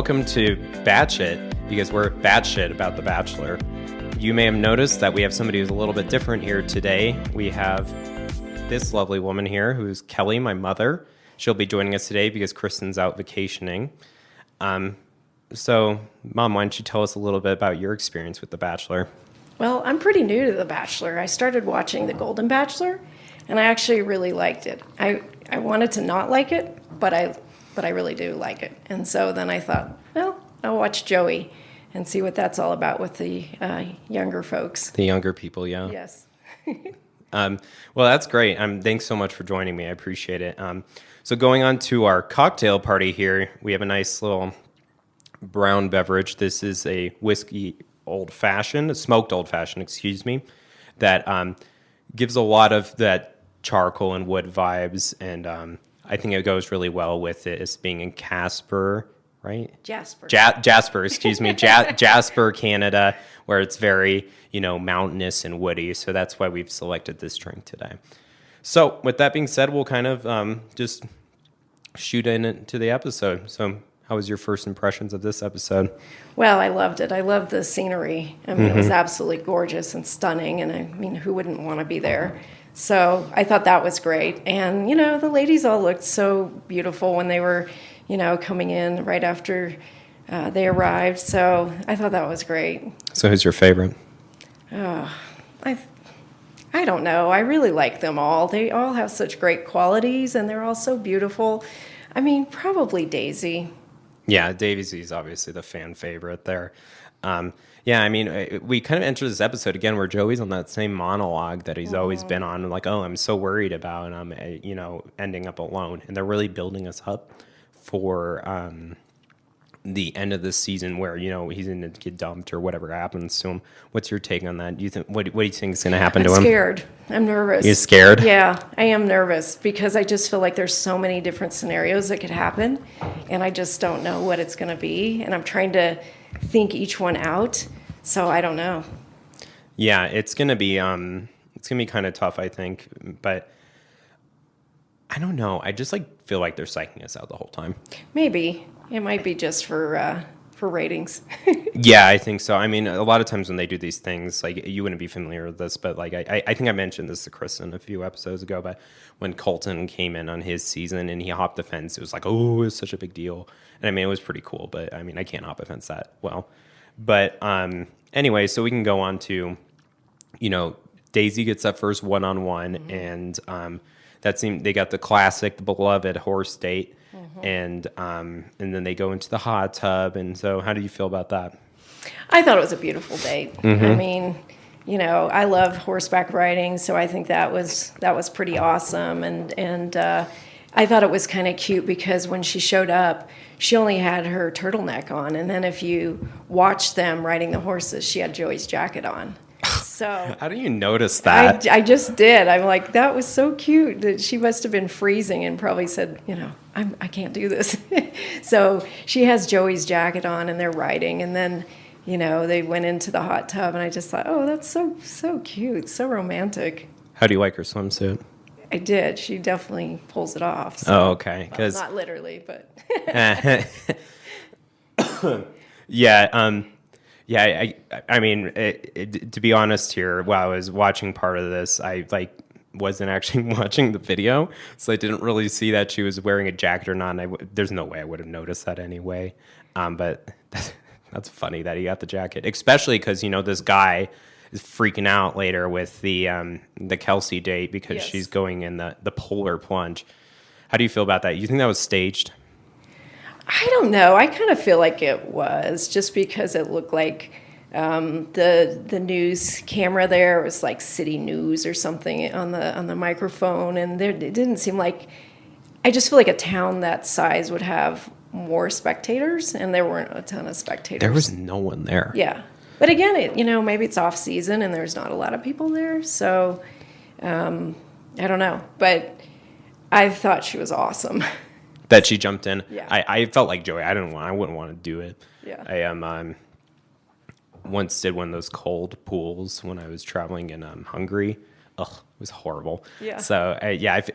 welcome to Batshit, because we're batshit about The Bachelor. You may have noticed that we have somebody who's a little bit different here today. We have this lovely woman here, who's Kelly, my mother. She'll be joining us today because Kristen's out vacationing. So, Mom, why don't you tell us a little bit about your experience with The Bachelor? Well, I'm pretty new to The Bachelor. I started watching The Golden Bachelor, and I actually really liked it. I wanted to not like it, but I really do like it. And so then I thought, well, I'll watch Joey and see what that's all about with the younger folks. The younger people, yeah. Yes. Well, that's great. Thanks so much for joining me. I appreciate it. So going on to our cocktail party here, we have a nice little brown beverage. This is a whiskey old-fashioned, a smoked old-fashioned, excuse me, that gives a lot of that charcoal and wood vibes, and I think it goes really well with it as being in Casper, right? Jasper. Jasper, excuse me. Jasper, Canada, where it's very, mountainous and woody. So that's why we've selected this drink today. So with that being said, we'll kind of just shoot into the episode. So how was your first impressions of this episode? Well, I loved it. I loved the scenery. I mean, It was absolutely gorgeous and stunning. And I mean, who wouldn't want to be there? So I thought that was great. And, the ladies all looked so beautiful when they were, coming in right after they arrived. So I thought that was great. So who's your favorite? I don't know. I really like them all. They all have such great qualities, and they're all so beautiful. I mean, probably Daisy. Yeah, Daisy's obviously the fan favorite there. Yeah, I mean, we kind of enter this episode again where Joey's on that same monologue that he's always been on, like, oh, I'm so worried about, ending up alone. And they're really building us up for the end of this season where, he's going to get dumped or whatever happens to him. What's your take on that? Do you think what do you think is going to happen to him? I'm scared. I'm nervous. You're scared? Yeah, I am nervous because I just feel like there's so many different scenarios that could happen, and I just don't know what it's going to be. And I'm trying to think each one out, so I don't know. Yeah, it's going to be kind of tough, I think, but I don't know. I just feel like they're psyching us out the whole time. Maybe it might be just for ratings. Yeah, I think so. I mean, a lot of times when they do these things, you wouldn't be familiar with this, but I think I mentioned this to Kristen a few episodes ago, but when Colton came in on his season and he hopped the fence, it was like, oh, it was such a big deal. And I mean, it was pretty cool, but I mean, I can't hop a fence that well. But anyway, so we can go on to, Daisy gets that first one-on-one, and they got the classic, the beloved horse date. And then they go into the hot tub. And so how do you feel about that? I thought it was a beautiful date. I mean, I love horseback riding, so I think that was pretty awesome. And I thought it was kind of cute because when she showed up, she only had her turtleneck on. And then if you watch them riding the horses, she had Joey's jacket on. So how do you notice that? I just did. I'm like, that was so cute. That she must have been freezing and probably said, I can't do this. So she has Joey's jacket on and they're riding. And then, they went into the hot tub and I just thought, oh, that's so cute, so romantic. How do you like her swimsuit? I did. She definitely pulls it off. So. Oh, okay. Well, not literally, but. Yeah. Yeah, I mean, to be honest here, while I was watching part of this, I wasn't actually watching the video, so I didn't really see that she was wearing a jacket or not. And there's no way I would have noticed that anyway. But that's funny that he got the jacket, especially because this guy is freaking out later with the Kelsey date because she's going in the polar plunge. How do you feel about that? You think that was staged? I don't know. I kind of feel like it was just because it looked like the news camera there was like City News or something on the microphone, and it didn't seem like. I just feel like a town that size would have more spectators, and there weren't a ton of spectators. There was no one there. Yeah, but again, maybe it's off season and there's not a lot of people there, so I don't know. But I thought she was awesome. That she jumped in. Yeah. I felt like Joey. I wouldn't want to do it. Yeah. I once did one of those cold pools when I was traveling in Hungary. Ugh, it was horrible. Yeah. So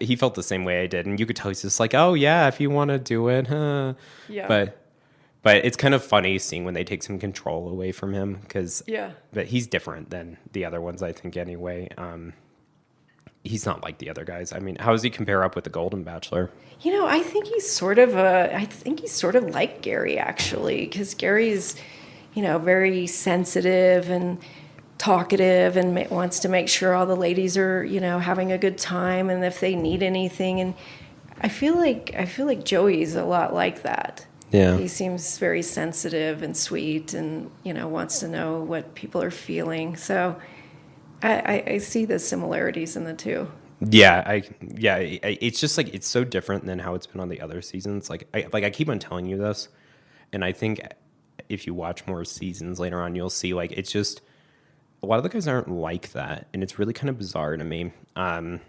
he felt the same way I did, and you could tell he's just like, oh yeah, if you want to do it, huh? Yeah. But But it's kind of funny seeing when they take some control away from him but he's different than the other ones, I think, anyway. He's not like the other guys. I mean, how does he compare up with the Golden Bachelor? I think he's sort of like Gary, actually, because Gary's, very sensitive and talkative and wants to make sure all the ladies are, having a good time and if they need anything. And I feel like Joey's a lot like that. Yeah. He seems very sensitive and sweet and, wants to know what people are feeling. So I see the similarities in the two. Yeah, it's just like, it's so different than how it's been on the other seasons. I keep on telling you this, and I think if you watch more seasons later on, you'll see like it's just a lot of the guys aren't like that, and it's really kind of bizarre to me. So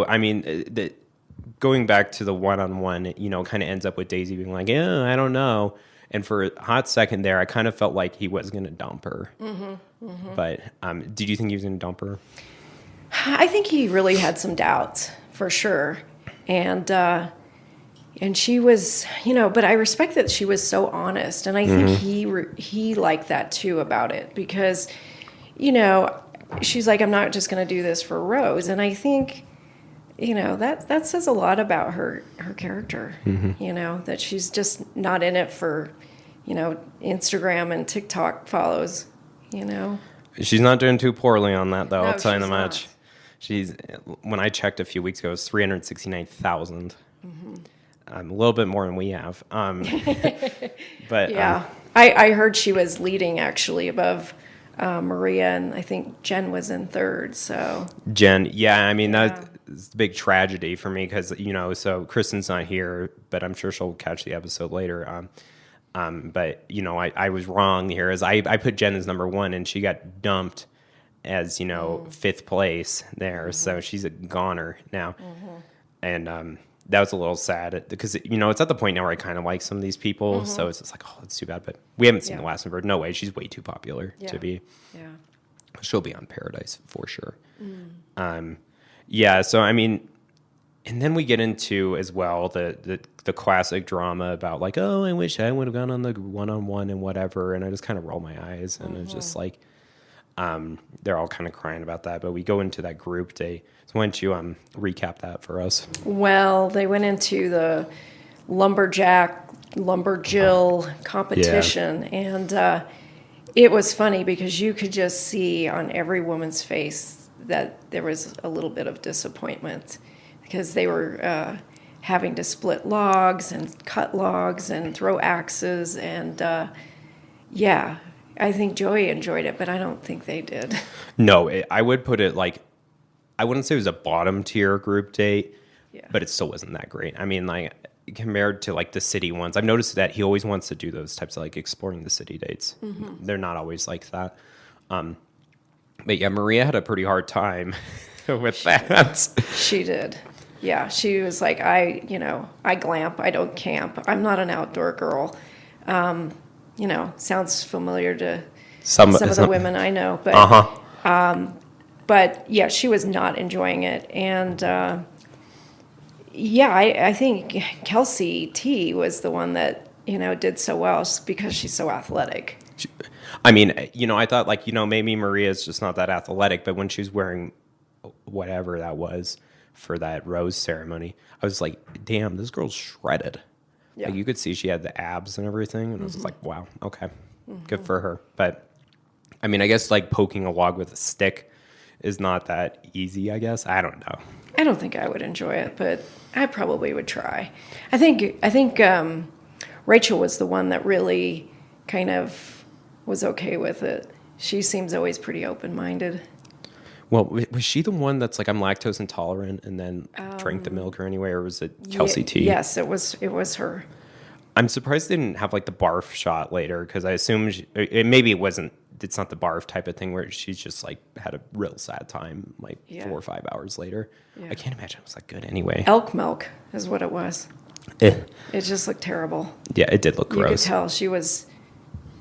I mean, going back to the one-on-one, kind of ends up with Daisy being like, yeah, I don't know. And for a hot second there, I kind of felt like he was going to dump her. But did you think he was going to dump her? I think he really had some doubts, for sure. And she was, but I respect that she was so honest. And I think he liked that, too, about it. Because, she's like, I'm not just going to do this for Rose. And I think, that says a lot about her character, that she's just not in it for, Instagram and TikTok follows, She's not doing too poorly on that, though. No, I'll tell you the much. Not. When I checked a few weeks ago, it was 369,000. A little bit more than we have. But yeah, I heard she was leading actually above Maria, and I think Jen was in third. So Jen, I mean that's a big tragedy for me because so Kristen's not here, but I'm sure she'll catch the episode later. But I was wrong here as I put Jen as number 1, and she got dumped as 5th place there, so she's a goner now, and that was a little sad because it's at the point now where I kind of like some of these people, so it's just like, oh, it's too bad. But we haven't seen the last one. No way, she's way too popular to be. Yeah, she'll be on Paradise for sure. So I mean, and then we get into as well the classic drama about like, oh, I wish I would have gone on the one-on-one and whatever, and I just kind of roll my eyes, and it's just like. They're all kind of crying about that, but we go into that group day. So why don't you recap that for us? Well, they went into the lumberjill competition, and it was funny because you could just see on every woman's face that there was a little bit of disappointment because they were having to split logs and cut logs and throw axes, and I think Joey enjoyed it, but I don't think they did. No, I would put it like, I wouldn't say it was a bottom tier group date, but it still wasn't that great. I mean, like compared to like the city ones, I've noticed that he always wants to do those types of like exploring the city dates. They're not always like that. But yeah, Maria had a pretty hard time with that. She did. Yeah, she was like, I glamp, I don't camp. I'm not an outdoor girl. Sounds familiar to some of the women I know, but but yeah, she was not enjoying it, and I think Kelsey T was the one that did so well because she's so athletic. I mean, I thought like maybe Maria's just not that athletic, but when she was wearing whatever that was for that rose ceremony, I was like, damn, this girl's shredded. Yeah. Like you could see she had the abs and everything, and I was just like, wow, okay, good for her. But I mean, I guess like poking a log with a stick is not that easy, I guess. I don't know. I don't think I would enjoy it, but I probably would try. I think Rachel was the one that really kind of was okay with it. She seems always pretty open-minded. Well, was she the one that's like, I'm lactose intolerant and then drank the milk or anyway, or was it Kelsey T? Yes, it was her. I'm surprised they didn't have like the barf shot later because I assume maybe it wasn't. It's not the barf type of thing where she's just like had a real sad time like 4 or 5 hours later. Yeah. I can't imagine it was that good anyway. Elk milk is what it was. It just looked terrible. Yeah, it did look gross. You could tell she was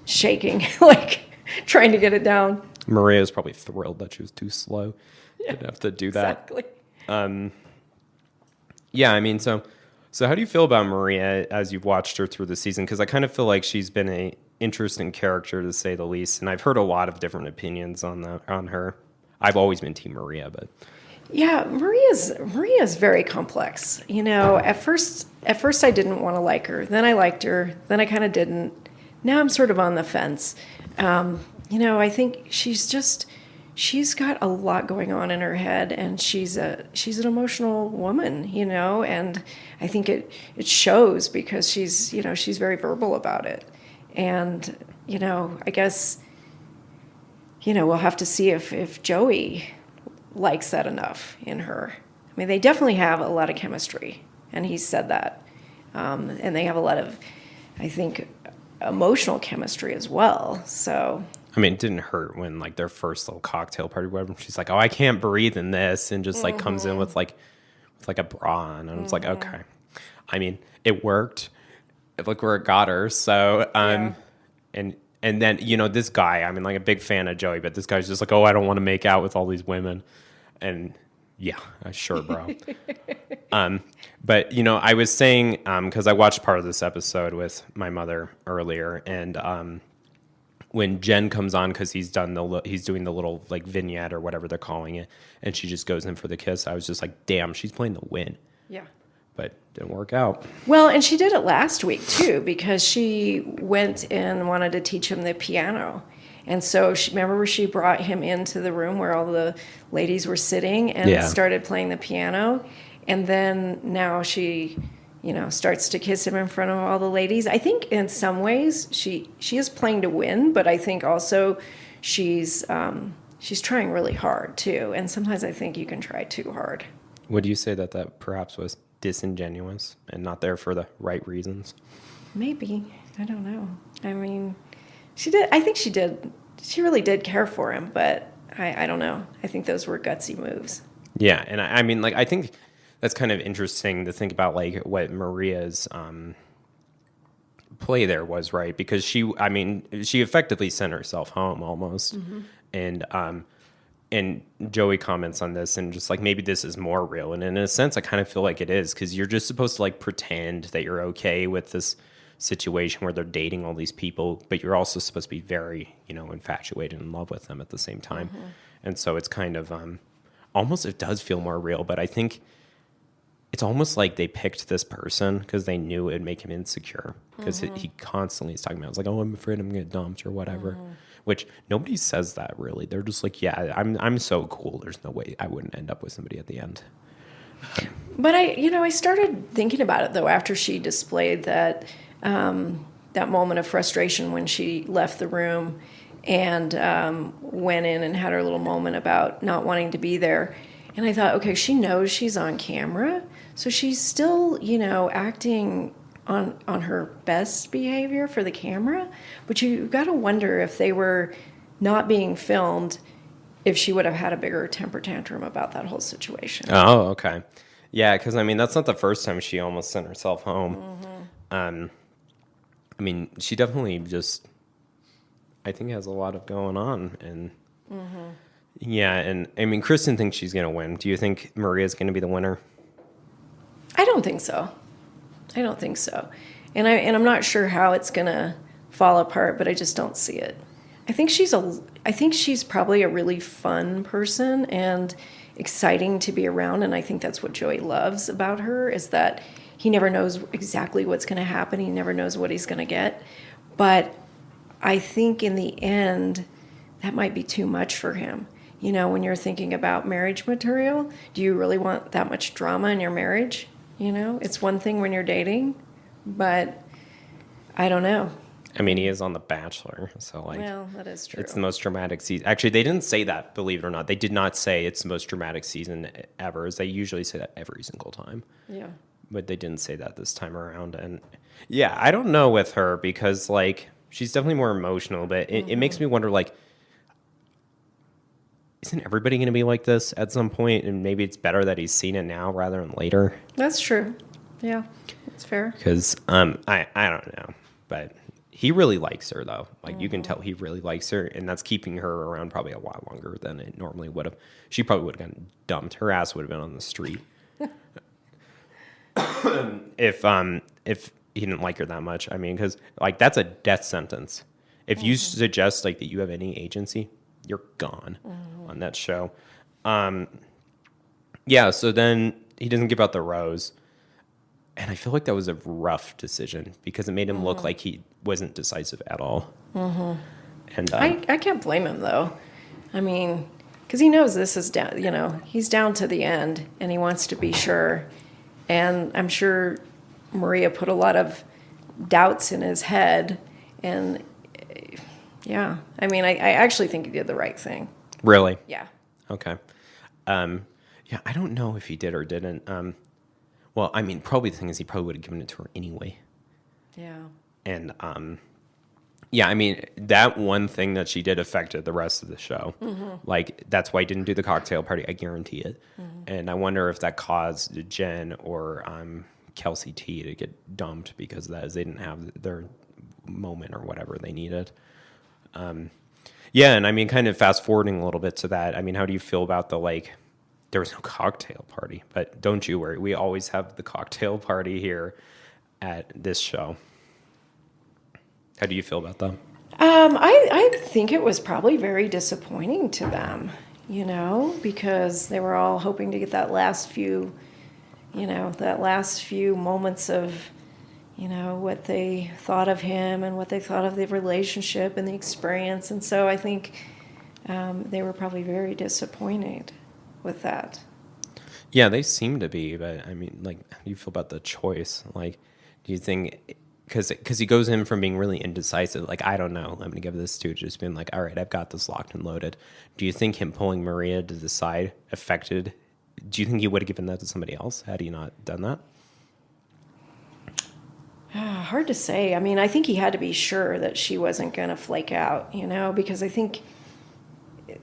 shaking, like trying to get it down. Maria was probably thrilled that she was too slow. Didn't have to do that. Exactly. Yeah, I mean, so So how do you feel about Maria as you've watched her through the season? Because I kind of feel like she's been a interesting character, to say the least, and I've heard a lot of different opinions on her. I've always been Team Maria, but Yeah, Maria's very complex. At first I didn't want to like her. Then I liked her. Then I kind of didn't. Now I'm sort of on the fence. I think she's got a lot going on in her head, and she's an emotional woman, and I think it shows because she's very verbal about it. And, I guess, we'll have to see if Joey likes that enough in her. I mean, they definitely have a lot of chemistry, and he said that. And they have a lot of, I think, emotional chemistry as well. So, I mean, it didn't hurt when like their first little cocktail party, whatever. She's like, "Oh, I can't breathe in this," and just like comes in with like a bra on, and it's like, okay. I mean, it worked. Look where it got her. So, and then this guy. I mean, like a big fan of Joey, but this guy's just like, "Oh, I don't want to make out with all these women," and yeah, sure, bro. But I was saying because I watched part of this episode with my mother earlier, and when Jen comes on, because he's doing the little like vignette or whatever they're calling it, and she just goes in for the kiss. I was just like, damn, she's playing the win. Yeah. But didn't work out. Well, and she did it last week too, because she went and wanted to teach him the piano. And so remember she brought him into the room where all the ladies were sitting and started playing the piano. And then now she, starts to kiss him in front of all the ladies. I think in some ways she is playing to win, but I think also she's trying really hard too. And sometimes I think you can try too hard. Would you say that perhaps was disingenuous and not there for the right reasons? Maybe. I don't know. I mean, she did. I think she did. She really did care for him, but I don't know. I think those were gutsy moves. Yeah, and I mean, like, I think that's kind of interesting to think about, like, what Maria's play there was, right? Because she effectively sent herself home almost, and Joey comments on this and just like, maybe this is more real, and in a sense, I kind of feel like it is, because you're just supposed to like pretend that you're okay with this situation where they're dating all these people, but you're also supposed to be very, infatuated and in love with them at the same time. And so it's kind of almost, it does feel more real, but I think it's almost like they picked this person because they knew it'd make him insecure, because he constantly is talking about, it's like, oh, I'm afraid I'm gonna get dumped or whatever, which nobody says that really. They're just like, yeah, I'm so cool, there's no way I wouldn't end up with somebody at the end. But I started thinking about it though after she displayed that moment of frustration when she left the room and went in and had her little moment about not wanting to be there. And I thought, okay, she knows she's on camera, so she's still, acting on her best behavior for the camera. But you got to wonder if they were not being filmed, if she would have had a bigger temper tantrum about that whole situation. Oh, okay. Yeah, because, I mean, that's not the first time she almost sent herself home. I mean, she definitely just, I think, has a lot of going on. And, yeah, and, I mean, Kristen thinks she's going to win. Do you think Maria's going to be the winner? I don't think so. And I'm not sure how it's going to fall apart, but I just don't see it. I think she's probably a really fun person and exciting to be around, and I think that's what Joey loves about her, is that he never knows exactly what's going to happen. He never knows what he's going to get. But I think in the end, that might be too much for him. When you're thinking about marriage material, do you really want that much drama in your marriage? It's one thing when you're dating, but I don't know. I mean, he is on The Bachelor, so like, well, that is true. It's the most dramatic season. Actually, they didn't say that, believe it or not. They did not say it's the most dramatic season ever, as they usually say that every single time. Yeah. But they didn't say that this time around. And yeah, I don't know with her, because like, she's definitely more emotional, but it makes me wonder, like, isn't everybody going to be like this at some point? And maybe it's better that he's seen it now rather than later. That's true. Yeah, that's fair. Because I don't know, but he really likes her though. Like you can tell he really likes her, and that's keeping her around probably a lot longer than it normally would have. She probably would have gotten dumped. Her ass would have been on the street. if he didn't like her that much. I mean, because like that's a death sentence. If you suggest like that you have any agency, you're gone on that show. Yeah. So then he doesn't give out the rose, and I feel like that was a rough decision because it made him look like he wasn't decisive at all. And I can't blame him though. I mean, because he knows this is down. You know, he's down to the end, and he wants to be sure. And I'm sure Maria put a lot of doubts in his head, and yeah, I mean, I actually think he did the right thing. Really? Yeah. Okay. Yeah, I don't know if he did or didn't. Well, I mean, probably the thing is he probably would have given it to her anyway. Yeah. And yeah, I mean, that one thing that she did affected the rest of the show. Like, that's why he didn't do the cocktail party. I guarantee it. And I wonder if that caused Jen or Kelsey T to get dumped because of that, as they didn't have their moment or whatever they needed. Yeah, and I mean, kind of fast forwarding a little bit to that. I mean, how do you feel about the like? There was no cocktail party, but don't you worry. We always have the cocktail party here at this show. How do you feel about that? I think it was probably very disappointing to them, you know, because they were all hoping to get that last few moments of, you know, what they thought of him and what they thought of the relationship and the experience. And so I think they were probably very disappointed with that. Yeah, they seem to be, but I mean, like, how do you feel about the choice? Like, do you think, because he goes in from being really indecisive, like, I don't know, I'm going to give this to just being like, all right, I've got this locked and loaded. Do you think him pulling Maria to the side affected, do you think he would have given that to somebody else had he not done that? Hard to say. I mean, I think he had to be sure that she wasn't going to flake out, you know, because I think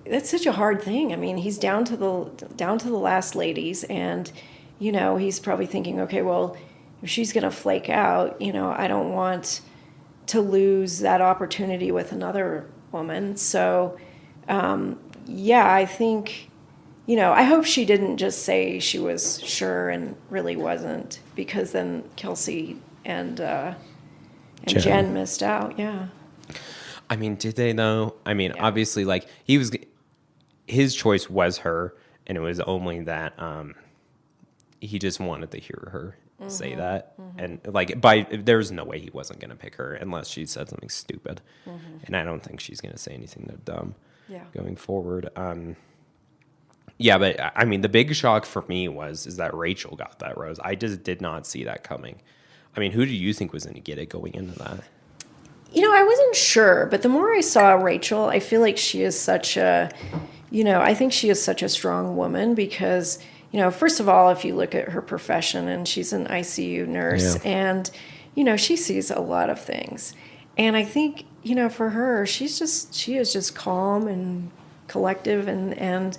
that's such a hard thing. I mean, he's down to the last ladies, and you know, he's probably thinking, okay, well, if she's going to flake out, you know, I don't want to lose that opportunity with another woman. So, yeah, I think, you know, I hope she didn't just say she was sure and really wasn't, because then Kelsey and Jen missed out. Yeah. I mean, did they though? I mean, obviously, like his choice was her, and it was only that he just wanted to hear her say that, and like there's no way he wasn't going to pick her unless she said something stupid, and I don't think she's going to say anything that dumb going forward. Yeah, but I mean, the big shock for me is that Rachel got that rose. I just did not see that coming. I mean, who do you think was going to get it going into that? You know, I wasn't sure, but the more I saw Rachel, I feel like she is such a, you know, I think she is such a strong woman because, you know, first of all, if you look at her profession, and she's an ICU nurse, and, you know, she sees a lot of things. And I think, you know, for her, she is just calm and collective, and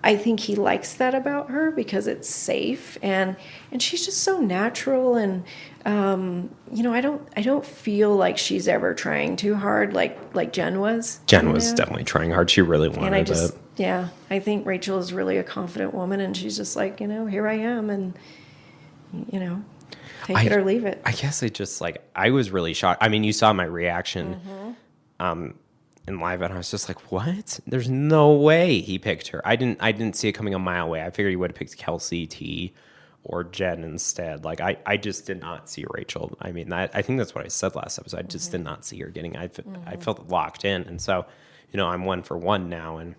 I think he likes that about her because it's safe, and she's just so natural, and you know, I don't feel like she's ever trying too hard like Jen was. Jen was definitely trying hard. She really wanted it. Yeah, I think Rachel is really a confident woman, and she's just like, you know, here I am, and you know, take it or leave it. I guess I was really shocked. I mean, you saw my reaction in live, and I was just like, what? There's no way he picked her. I didn't see it coming a mile away. I figured he would have picked Kelsey T or Jen instead. Like, I just did not see Rachel. I mean, I think that's what I said last episode. I just did not see her getting, I felt locked in. And so, you know, I'm 1 for 1 now, and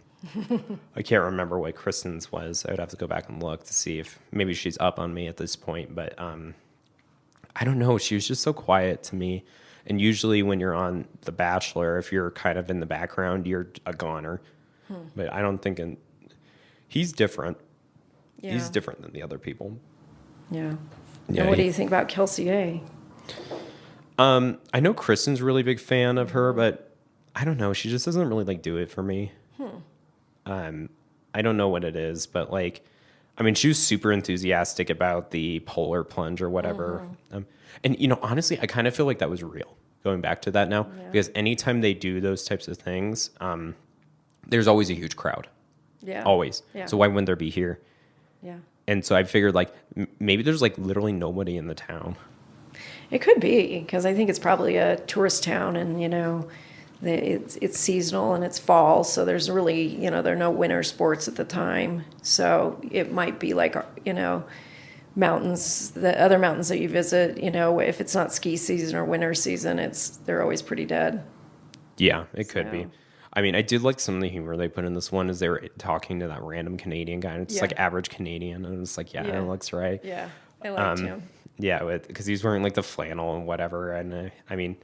I can't remember what Kristen's was. I would have to go back and look to see if maybe she's up on me at this point. But I don't know. She was just so quiet to me. And usually when you're on The Bachelor, if you're kind of in the background, you're a goner. But I don't think he's different. Yeah. He's different than the other people. Yeah. And what do you think about Kelsey A? I know Kristen's a really big fan of her, but I don't know. She just doesn't really like do it for me. I don't know what it is, but like, I mean, she was super enthusiastic about the polar plunge or whatever. And, you know, honestly, I kind of feel like that was real, going back to that now, because anytime they do those types of things, there's always a huge crowd. Yeah. Always. Yeah. So why wouldn't there be here? Yeah. And so I figured like maybe there's like literally nobody in the town. It could be, because I think it's probably a tourist town, and it's seasonal and it's fall, so there's really there are no winter sports at the time. So it might be like mountains, the other mountains that you visit. If it's not ski season or winter season, they're always pretty dead. Yeah, it could be. I mean, I did like some of the humor they put in this one, is they were talking to that random Canadian guy, and it's like average Canadian, and it's like, it looks right. Yeah, I liked him. Yeah, because he's wearing like the flannel and whatever, and I mean,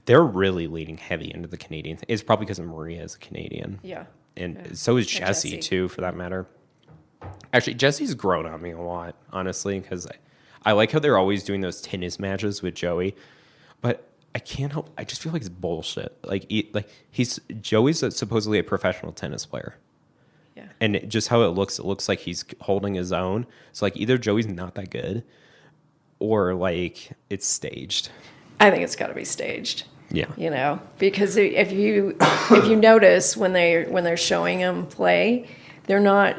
they're really leaning heavy into the Canadian thing. It's probably because Maria is a Canadian. Yeah. And so is Jesse too, for that matter. Actually, Jesse's grown on me a lot, honestly, because I like how they're always doing those tennis matches with Joey, but I can't help. I just feel like it's bullshit. Joey's supposedly a professional tennis player. Yeah. And just how it looks like he's holding his own. So like either Joey's not that good, or like it's staged. I think it's got to be staged. Yeah. Because if you notice when they're showing him play, they're not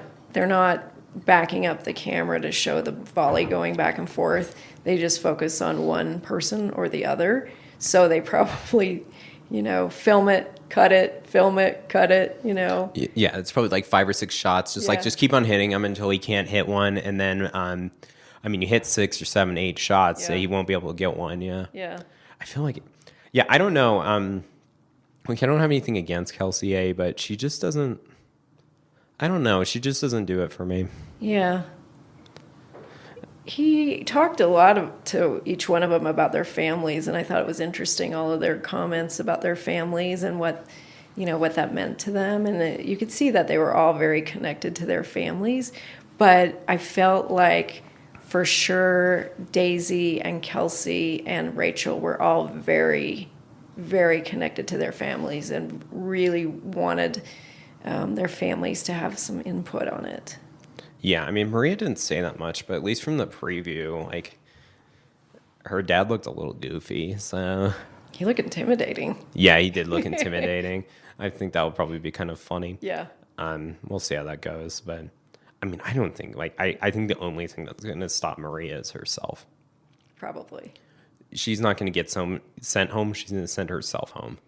backing up the camera to show the volley going back and forth. They just focus on one person or the other. So they probably, film it, cut it, Yeah, it's probably like 5 or 6 shots. Just keep on hitting him until he can't hit one, and then you hit 6 or 7, 8 shots, so he won't be able to get one. Yeah. Yeah. I feel like, I don't know. I don't have anything against Kelsey A, but she just doesn't. I don't know. She just doesn't do it for me. Yeah. He talked a lot to each one of them about their families, and I thought it was interesting, all of their comments about their families and what that meant to them. And you could see that they were all very connected to their families. But I felt like, for sure, Daisy and Kelsey and Rachel were all very, very connected to their families and really wanted their families to have some input on it. Yeah, I mean, Maria didn't say that much, but at least from the preview, like, her dad looked a little goofy, so... He looked intimidating. Yeah, he did look intimidating. I think that would probably be kind of funny. Yeah. We'll see how that goes, but... I mean, I don't think, I think the only thing that's going to stop Maria is herself. Probably. She's not going to get sent home. She's going to send herself home.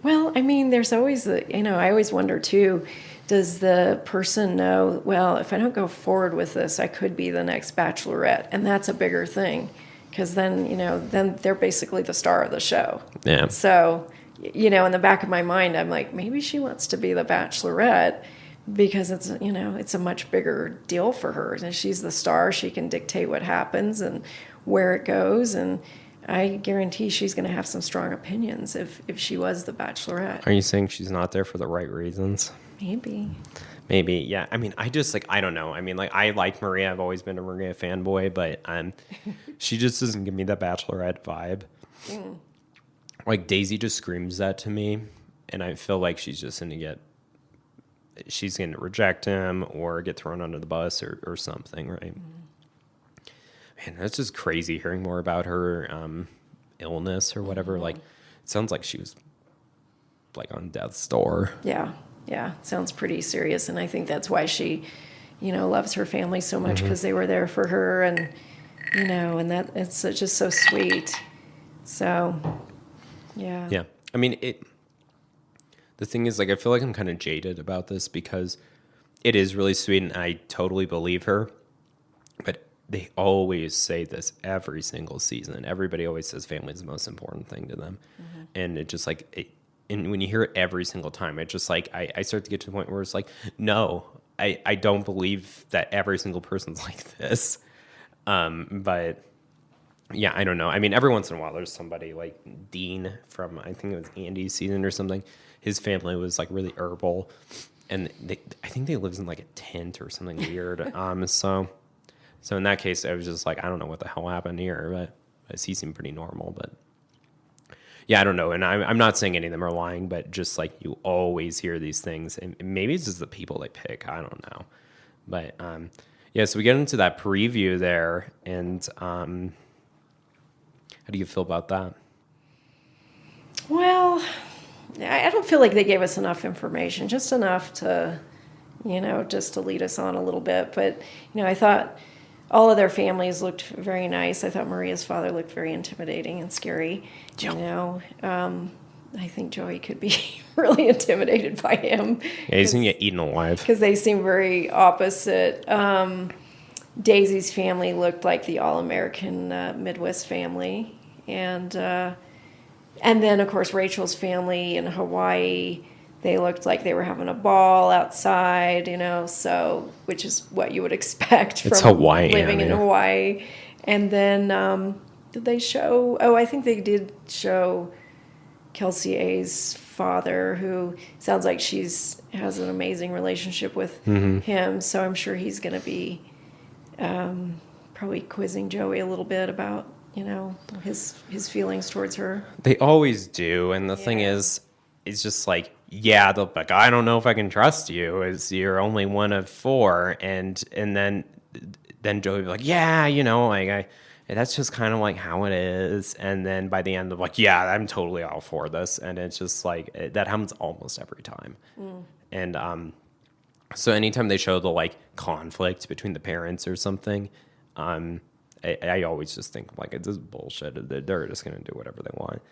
Well, I mean, there's always I always wonder too, does the person know, well, if I don't go forward with this, I could be the next Bachelorette. And that's a bigger thing, because then, then they're basically the star of the show. Yeah. So, in the back of my mind, I'm like, maybe she wants to be the Bachelorette, because it's a much bigger deal for her, and she's the star. She can dictate what happens and where it goes, and I guarantee she's going to have some strong opinions if she was the Bachelorette. Are you saying she's not there for the right reasons? Maybe, yeah. I mean, I don't know. I mean, I like Maria. I've always been a Maria fanboy, but she just doesn't give me the Bachelorette vibe. Like, Daisy just screams that to me, and I feel like she's just going to reject him or get thrown under the bus or something, right? Man, that's just crazy hearing more about her illness or whatever. Like, it sounds like she was on death's door. Yeah. Sounds pretty serious, and I think that's why she, loves her family so much, because they were there for her, and and that it's just so sweet. So, yeah. Yeah. I mean, the thing is, I feel like I'm kind of jaded about this, because it is really sweet, and I totally believe her. But they always say this every single season. Everybody always says family is the most important thing to them. And it just and when you hear it every single time, it just I start to get to the point where it's no, I don't believe that every single person's like this. But yeah, I don't know. I mean, every once in a while, there's somebody like Dean from, I think it was Andy's season or something. His family was really herbal, and I think they lived in a tent or something weird. So in that case, I was just I don't know what the hell happened here, but he seemed pretty normal. But yeah, I don't know. And I'm not saying any of them are lying, but just you always hear these things, and maybe it's just the people they pick. I don't know. But yeah, so we get into that preview there, and how do you feel about that? Well, I don't feel like they gave us enough information, just enough to just to lead us on a little bit. But, I thought all of their families looked very nice. I thought Maria's father looked very intimidating and scary. I think Joey could be really intimidated by him. Yeah, he's going to get eaten alive. Because they seem very opposite. Daisy's family looked like the all-American Midwest family. And then, of course, Rachel's family in Hawaii, they looked like they were having a ball outside, so which is what you would expect from Hawaii, living in Hawaii. And then did they show? Oh, I think they did show Kelsey A's father, who sounds like has an amazing relationship with him. So I'm sure he's going to be probably quizzing Joey a little bit about his feelings towards her. They always do, and the thing is, it's just like, they'll be like, I don't know if I can trust you, as you're only one of 4, and then Joey will be like, that's just kind of like how it is, and then by the end of like, I'm totally all for this, and it's just like that happens almost every time, and so anytime they show the like conflict between the parents or something, I always just think like it's just bullshit. They're just gonna do whatever they want.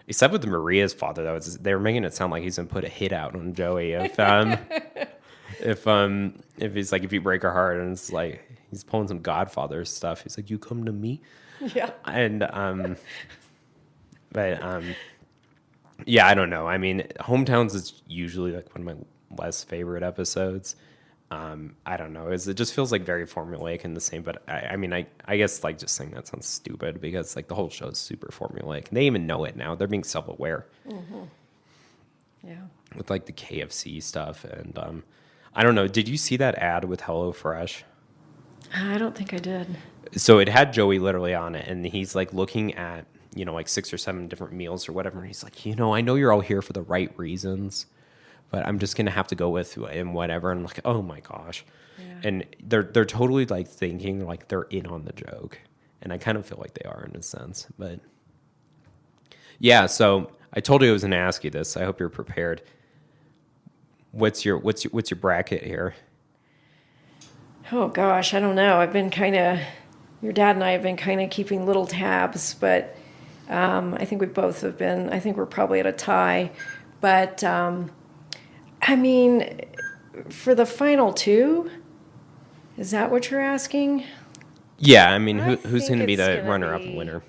Except with Maria's father, they were making it sound like he's gonna put a hit out on Joey if he's like, if you break her heart, and it's like he's pulling some Godfather stuff. He's like, you come to me, and but I don't know. I mean, Hometowns is usually like one of my less favorite episodes. I don't know. It just feels like very formulaic and the same. But I guess like just saying that sounds stupid, because like the whole show is super formulaic. And they even know it now. They're being self-aware. Yeah. With like the KFC stuff, and I don't know. Did you see that ad with HelloFresh? I don't think I did. So it had Joey literally on it, and he's like looking at like 6 or 7 different meals or whatever. And he's like, I know you're all here for the right reasons, but I'm just going to have to go with him, whatever. And I'm like, oh my gosh. Yeah. And they're totally like thinking like they're in on the joke. And I kind of feel like they are in a sense. But yeah, so I told you I was going to ask you this. I hope you're prepared. What's your bracket here? Oh gosh, I don't know. Your dad and I have been kind of keeping little tabs, but I think we both have been. I think we're probably at a tie. But I mean, for the final 2, is that what you're asking? Yeah, I mean, who's going to be the runner-up and winner?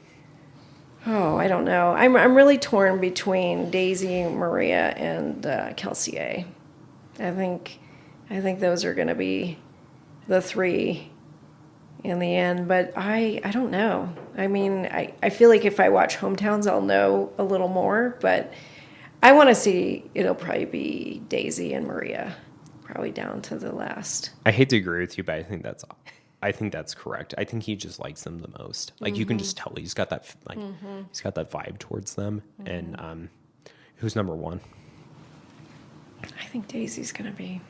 Oh, I don't know. I'm really torn between Daisy, Maria, and Kelsey A. I think those are going to be the 3 in the end, but I don't know. I mean, I feel like if I watch Hometowns, I'll know a little more, but I want to see, it'll probably be Daisy and Maria, probably down to the last. I hate to agree with you, but I think that's correct. I think he just likes them the most. Like you can just tell he's got that he's got that vibe towards them. And who's number 1? I think Daisy's gonna be.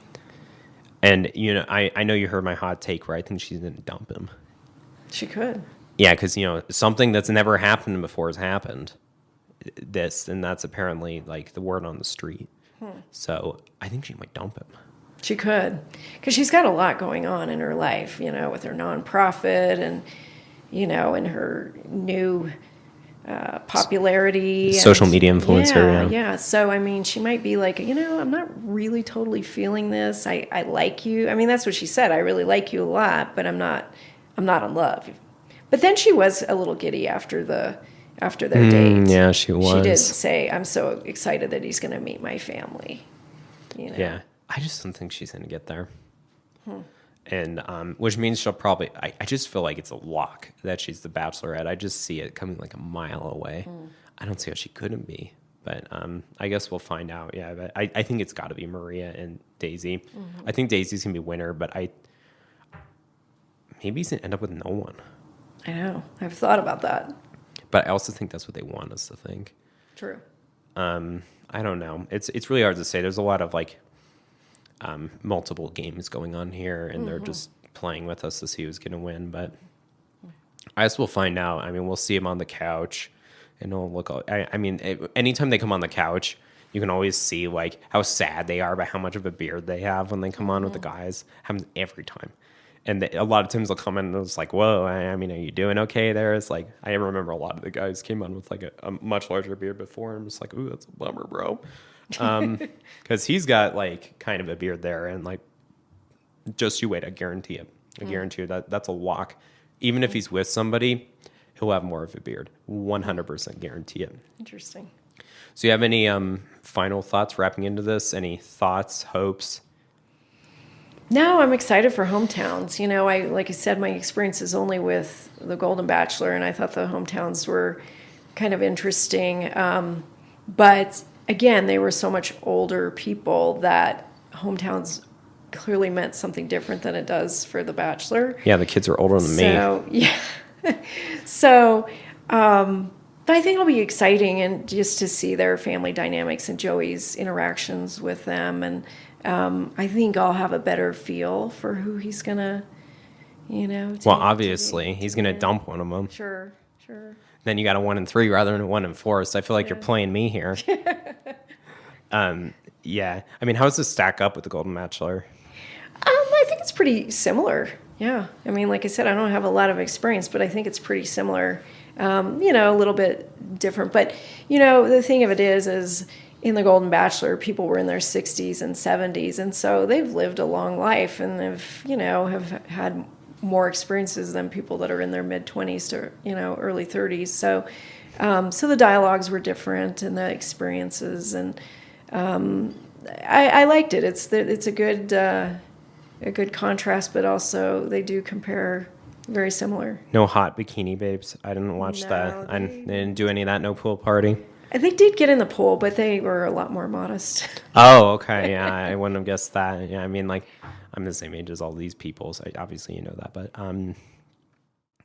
And I know you heard my hot take where I think she's gonna dump him. She could. Yeah, because something that's never happened before has happened. And that's apparently like the word on the street. So I think she might dump him. She could, because she's got a lot going on in her life, with her nonprofit and, and her new popularity. Social media influencer. Yeah. So, I mean, she might be like, I'm not really totally feeling this. I like you. I mean, that's what she said. I really like you a lot, but I'm not in love. But then she was a little giddy after their date. Yeah, she was. She did say, I'm so excited that he's going to meet my family. Yeah. I just don't think she's going to get there. And which means she'll probably, I just feel like it's a lock that she's the Bachelorette. I just see it coming like a mile away. I don't see how she couldn't be. But I guess we'll find out. Yeah, but I think it's got to be Maria and Daisy. I think Daisy's going to be winner, but maybe he's going to end up with no one. I know. I've thought about that. But I also think that's what they want us to think. True. I don't know. It's really hard to say. There's a lot of like multiple games going on here, and they're just playing with us to see who's going to win. But I guess we'll find out. I mean, we'll see him on the couch, and we'll look. I mean, anytime they come on the couch, you can always see like how sad they are by how much of a beard they have when they come on with the guys. Happens every time. And a lot of times they'll come in and it's like, whoa, I mean, are you doing okay there? It's like, I remember a lot of the guys came on with like a much larger beard before. And I'm just like, ooh, that's a bummer, bro. Because he's got like kind of a beard there, and like, just you wait, I guarantee it. I guarantee you that's a lock. Even if he's with somebody, he'll have more of a beard. 100% guarantee it. Interesting. So you have any final thoughts wrapping into this? Any thoughts, hopes? No, I'm excited for hometowns. You know, like I said, my experience is only with the Golden Bachelor, and I thought the hometowns were kind of interesting. But again, they were so much older people that hometowns clearly meant something different than it does for the Bachelor. Yeah, the kids are older than me. Yeah. So, but I think it'll be exciting, and just to see their family dynamics and Joey's interactions with them. And I think I'll have a better feel for who he's going to, well, obviously, he's going to dump one of them. Sure. Then you got a 1 and 3 rather than a 1 and 4. So I feel like you're playing me here. Yeah. I mean, how does this stack up with the Golden Bachelor? I think it's pretty similar. Yeah. I mean, like I said, I don't have a lot of experience, but I think it's pretty similar. A little bit different. But, the thing of it is in the Golden Bachelor, people were in their 60s and 70s. And so they've lived a long life, and they've, have had more experiences than people that are in their mid-20s to, early 30s. So the dialogues were different, and the experiences. And I liked it. It's a good contrast, but also they do compare very similar. No hot bikini babes. I didn't watch that. I didn't do any of that. No pool party. They did get in the pool, but they were a lot more modest. Oh, okay. Yeah, I wouldn't have guessed that. Yeah, I mean, like, I'm the same age as all these people, so obviously you know that. But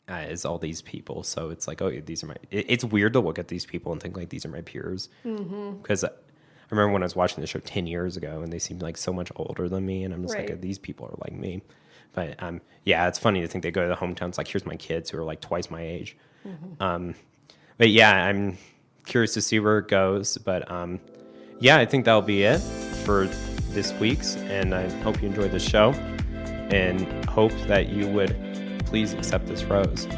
as all these people, so it's like, oh, these are my. It's weird to look at these people and think like these are my peers, because I remember when I was watching the show 10 years ago, and they seemed like so much older than me, and I'm just like, these people are like me. But yeah, it's funny to think they go to the hometowns like, here's my kids who are like twice my age. But yeah, I'm curious to see where it goes. But yeah, I think that'll be it for this week's, and I hope you enjoyed the show, and hope that you would please accept this rose.